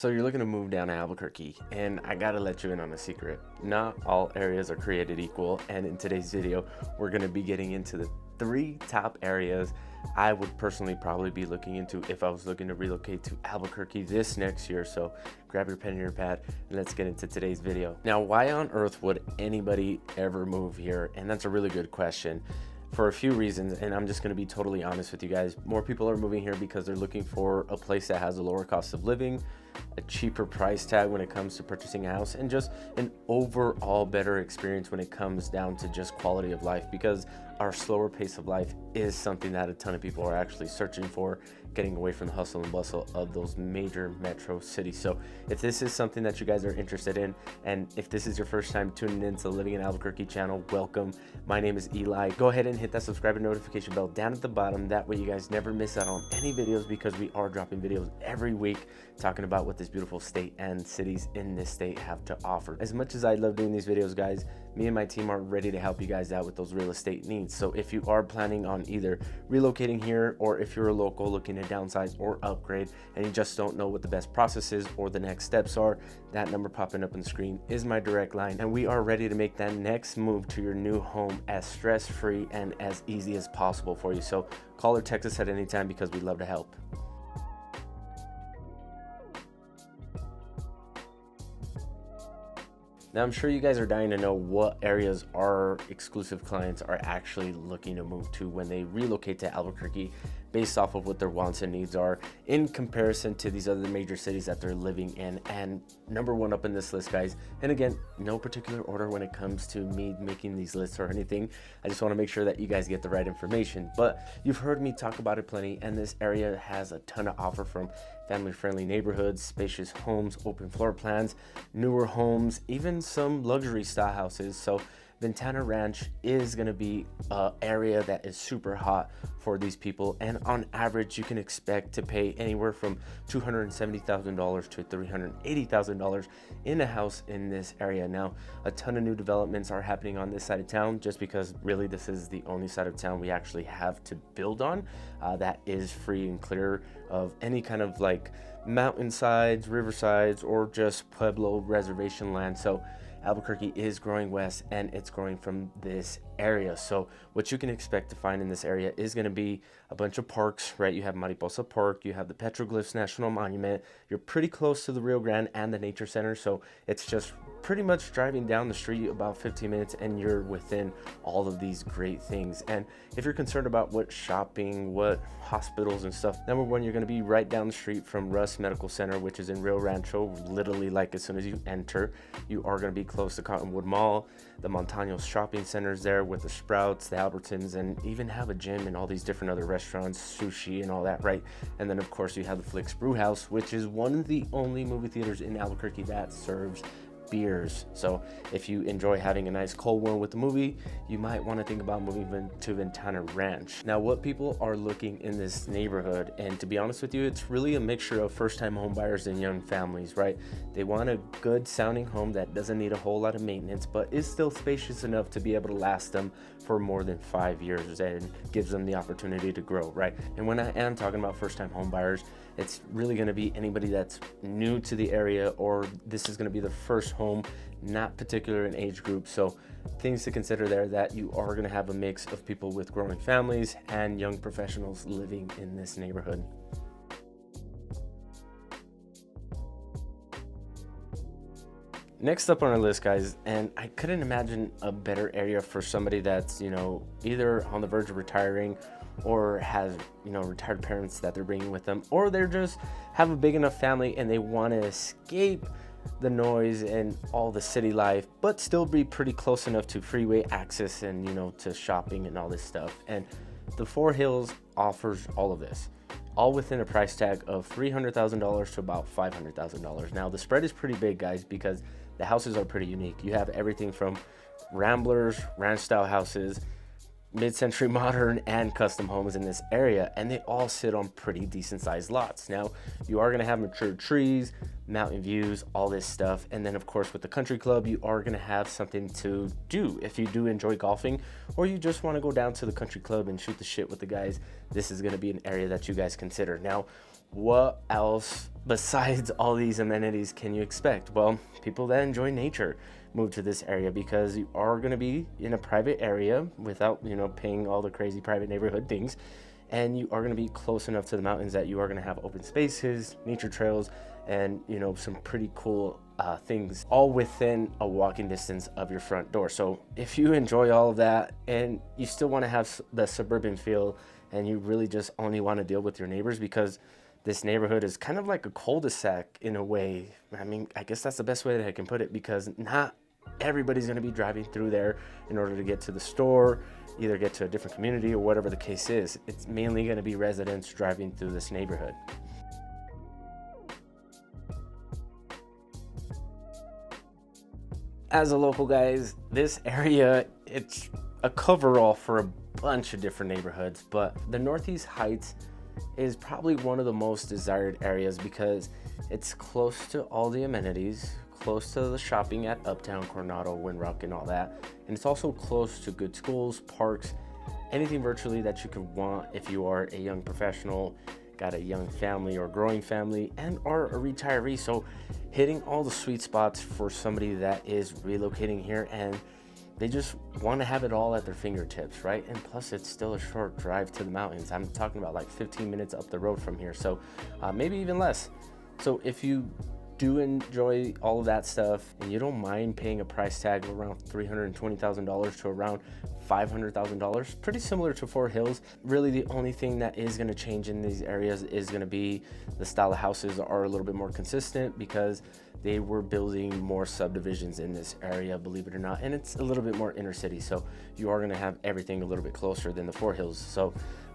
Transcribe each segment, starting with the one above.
So you're looking to move down to Albuquerque, and I gotta let you in on a secret. Not all areas are created equal, and in today's video, we're gonna be getting into the 3 top areas I would personally probably be looking into if I was looking to relocate to Albuquerque this next year. So grab your pen and your pad, and let's get into today's video. Now, why on earth would anybody ever move here? And that's a really good question. For a few reasons, and I'm just going to be totally honest with you guys. More people are moving here because they're looking for a place that has a lower cost of living, a cheaper price tag when it comes to purchasing a house, and just an overall better experience when it comes down to just quality of life, because our slower pace of life is something that a ton of people are actually searching for, getting away from the hustle and bustle of those major metro cities. So if this is something that you guys are interested in, and if this is your first time tuning in to the Living in Albuquerque channel, welcome. My name is Eli. Go ahead and hit that subscribe and notification bell down at the bottom. That way you guys never miss out on any videos, because we are dropping videos every week talking about what this beautiful state and cities in this state have to offer. As much as I love doing these videos, guys, me and my team are ready to help you guys out with those real estate needs. So if you are planning on either relocating here, or if you're a local looking to downsize or upgrade and you just don't know what the best process is or the next steps are, that number popping up on the screen is my direct line, and we are ready to make that next move to your new home as stress-free and as easy as possible for you. So call or text us at any time, because we'd love to help. Now, I'm sure you guys are dying to know what areas our exclusive clients are actually looking to move to when they relocate to Albuquerque, based off of what their wants and needs are in comparison to these other major cities that they're living in. And number one up in this list, guys, and again, no particular order when it comes to me making these lists or anything. I just want to make sure that you guys get the right information. But you've heard me talk about it plenty, and this area has a ton of offer, from family-friendly neighborhoods, spacious homes, open floor plans, newer homes, even some luxury style houses. So Ventana Ranch is going to be an area that is super hot for these people, and on average you can expect to pay anywhere from $270,000 to $380,000 in a house in this area. Now, a ton of new developments are happening on this side of town, just because really this is the only side of town we actually have to build on that is free and clear of any kind of like mountainsides, riversides, or just Pueblo reservation land. So Albuquerque is growing west, and it's growing from this area. So what you can expect to find in this area is going to be a bunch of parks, right? You have Mariposa Park, you have the Petroglyphs National Monument, you're pretty close to the Rio Grande and the Nature Center. So it's just pretty much driving down the street about 15 minutes and you're within all of these great things. And if you're concerned about what shopping, what hospitals and stuff, number one, you're going to be right down the street from Russ Medical Center, which is in Rio Rancho. Literally, like, as soon as you enter, you are going to be close to Cottonwood Mall. The Montaños shopping centers there with the Sprouts, the Albertsons, and even have a gym and all these different other restaurants, sushi and all that, right? And then of course you have the Flicks Brew House, which is one of the only movie theaters in Albuquerque that serves beers. So if you enjoy having a nice cold one with the movie, you might want to think about moving to Ventana Ranch. Now, what people are looking in this neighborhood, and to be honest with you, it's really a mixture of first-time home buyers and young families, right? They want a good sounding home that doesn't need a whole lot of maintenance, but is still spacious enough to be able to last them for more than 5 years and gives them the opportunity to grow, right? And when I am talking about first-time home buyers, it's really going to be anybody that's new to the area, or this is going to be the first home, not particular in age group. So things to consider there, that you are going to have a mix of people with growing families and young professionals living in this neighborhood. Next up on our list, guys, and I couldn't imagine a better area for somebody that's, you know, either on the verge of retiring, or has, you know, retired parents that they're bringing with them, or they're just have a big enough family and they want to escape the noise and all the city life, but still be pretty close enough to freeway access and, you know, to shopping and all this stuff. And the Four Hills offers all of this, all within a price tag of $300,000 to about $500,000. Now, the spread is pretty big, guys, because the houses are pretty unique. You have everything from ramblers, ranch style houses, mid-century modern, and custom homes in this area, and they all sit on pretty decent sized lots. Now, you are going to have mature trees, mountain views, all this stuff, and then of course with the country club, you are going to have something to do if you do enjoy golfing, or you just want to go down to the country club and shoot the shit with the guys. This is going to be an area that you guys consider. Now, what else besides all these amenities can you expect? Well, people that enjoy nature move to this area because you are going to be in a private area without, paying all the crazy private neighborhood things. And you are going to be close enough to the mountains that you are going to have open spaces, nature trails, and, some pretty cool things all within a walking distance of your front door. So if you enjoy all of that and you still want to have the suburban feel and you really just only want to deal with your neighbors, because this neighborhood is kind of like a cul-de-sac in a way. I mean, I guess that's the best way that I can put it, because not everybody's going to be driving through there in order to get to the store, either get to a different community or whatever the case is. It's mainly going to be residents driving through this neighborhood. As a local, guys, this area, it's a coverall for a bunch of different neighborhoods, but the Northeast Heights is probably one of the most desired areas because it's close to all the amenities, close to the shopping at Uptown, Coronado, Windrock, and all that. And it's also close to good schools, parks, anything virtually that you could want if you are a young professional, got a young family or growing family, and are a retiree. So hitting all the sweet spots for somebody that is relocating here and they just want to have it all at their fingertips, right? And plus it's still a short drive to the mountains. I'm talking about like 15 minutes up the road from here, so maybe even less. So if you do enjoy all of that stuff and you don't mind paying a price tag of around $320,000 to around $500,000, pretty similar to Fort Hills. Really the only thing that is going to change in these areas is going to be the style of houses are a little bit more consistent because they were building more subdivisions in this area, believe it or not, and it's a little bit more inner city, so you are going to have everything a little bit closer than the Fort Hills. So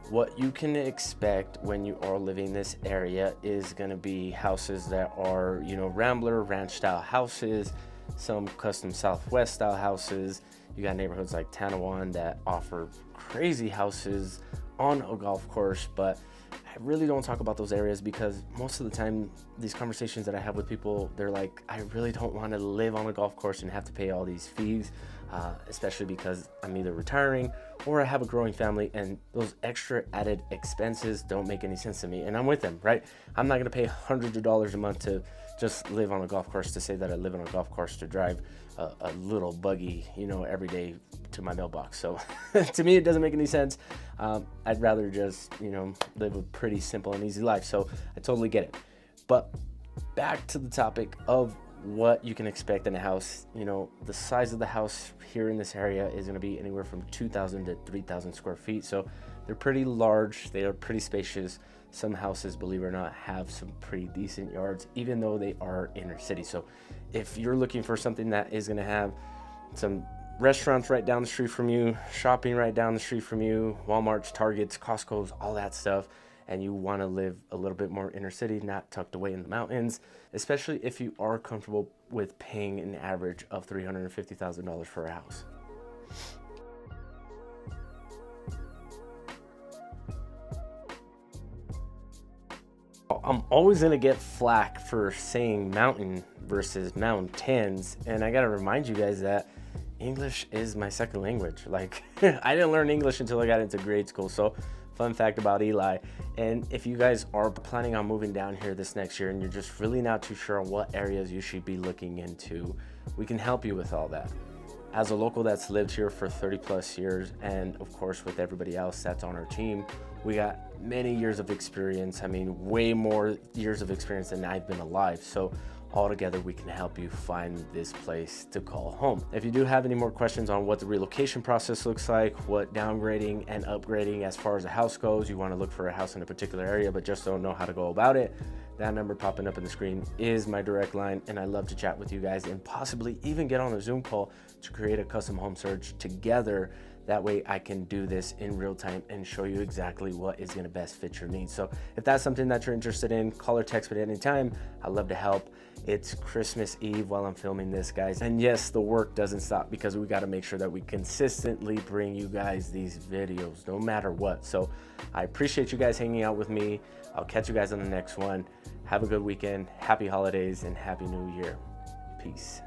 what you can expect when you are living this area is going to be houses that are, Rambler, ranch style houses, some custom Southwest style houses. You got neighborhoods like Tanawan that offer crazy houses on a golf course, but I really don't talk about those areas because most of the time these conversations that I have with people, they're like, I really don't want to live on a golf course and have to pay all these fees, especially because I'm either retiring or I have a growing family, and those extra added expenses don't make any sense to me. And I'm with them, right? I'm not going to pay hundreds of dollars a month to just live on a golf course, to say that I live on a golf course, to drive a little buggy, every day to my mailbox. So to me, it doesn't make any sense. I'd rather just, live a pretty simple and easy life. So I totally get it. But back to the topic of what you can expect in a house. The size of the house here in this area is going to be anywhere from 2,000 to 3,000 square feet. So they're pretty large. They are pretty spacious. Some houses, believe it or not, have some pretty decent yards, even though they are inner city. So if you're looking for something that is going to have some restaurants right down the street from you, shopping right down the street from you, Walmarts, Targets, Costco's, all that stuff, and you want to live a little bit more inner city, not tucked away in the mountains, especially if you are comfortable with paying an average of $350,000 for a house. I'm always going to get flack for saying mountain versus mountains, and I got to remind you guys that English is my second language. Like, I didn't learn English until I got into grade school. So fun fact about Eli. And if you guys are planning on moving down here this next year and you're just really not too sure on what areas you should be looking into, we can help you with all that. As a local that's lived here for 30 plus years, and of course with everybody else that's on our team, we got many years of experience. I mean, way more years of experience than I've been alive. So all together, we can help you find this place to call home. If you do have any more questions on what the relocation process looks like, what downgrading and upgrading as far as a house goes, you want to look for a house in a particular area but just don't know how to go about it, that number popping up on the screen is my direct line, and I love to chat with you guys and possibly even get on a Zoom call to create a custom home search together. That way I can do this in real time and show you exactly what is going to best fit your needs. So if that's something that you're interested in, call or text me at any time. I'd love to help. It's Christmas Eve while I'm filming this, guys. And yes, the work doesn't stop because we got to make sure that we consistently bring you guys these videos no matter what. So I appreciate you guys hanging out with me. I'll catch you guys on the next one. Have a good weekend. Happy holidays and Happy New Year. Peace.